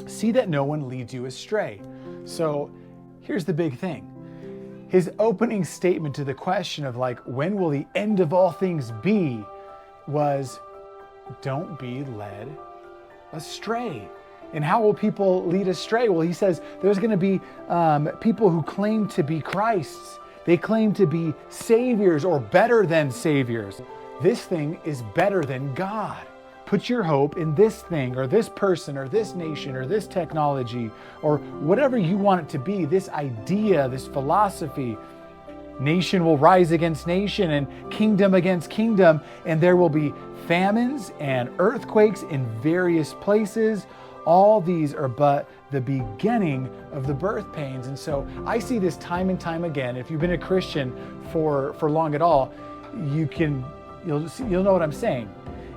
See that no one leads you astray. So here's the big thing. His opening statement to the question of like, when will the end of all things be, was, don't be led astray. And how will people lead astray? Well, he says there's going to be people who claim to be Christs. They claim to be saviors or better than saviors. This thing is better than God. Put your hope in this thing or this person or this nation or this technology or whatever you want it to be, this idea, this philosophy. Nation will rise against nation and kingdom against kingdom, and there will be famines and earthquakes in various places. All these are but the beginning of the birth pains. And so I see this time and time again. If you've been a Christian for long at all, you'll know what I'm saying.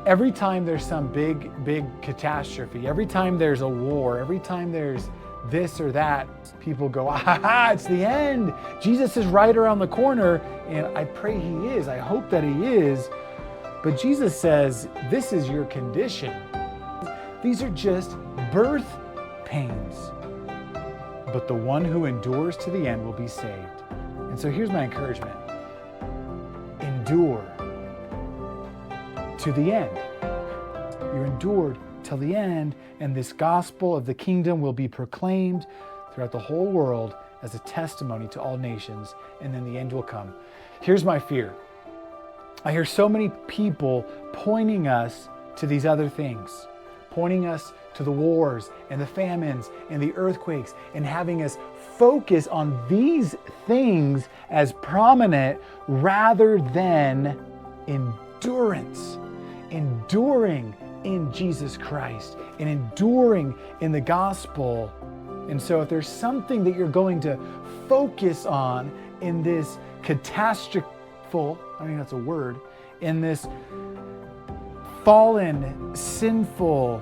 Every time there's some big catastrophe, every time there's a war, every time there's this or that, people go, it's the end. Jesus is right around the corner, and I pray he is. I hope that he is. But Jesus says, this is your condition. These are just birth pains. But the one who endures to the end will be saved. And so here's my encouragement. Endure to the end. You're endured till the end, and this gospel of the kingdom will be proclaimed throughout the whole world as a testimony to all nations, and then the end will come. Here's my fear. I hear so many people pointing us to these other things, pointing us to the wars and the famines and the earthquakes, and having us focus on these things as prominent rather than endurance, enduring in Jesus Christ and enduring in the gospel. And so if there's something that you're going to focus on in this catastrophic, I think that's a word, in this fallen, sinful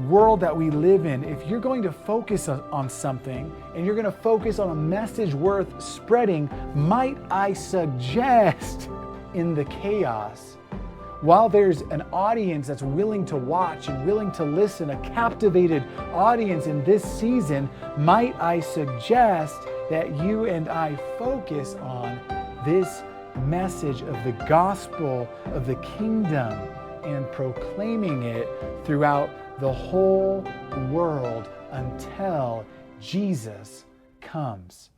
world that we live in, if you're going to focus on something and you're going to focus on a message worth spreading, might I suggest in the chaos, while there's an audience that's willing to watch and willing to listen, a captivated audience in this season, might I suggest that you and I focus on this message of the gospel of the kingdom and proclaiming it throughout the whole world until Jesus comes.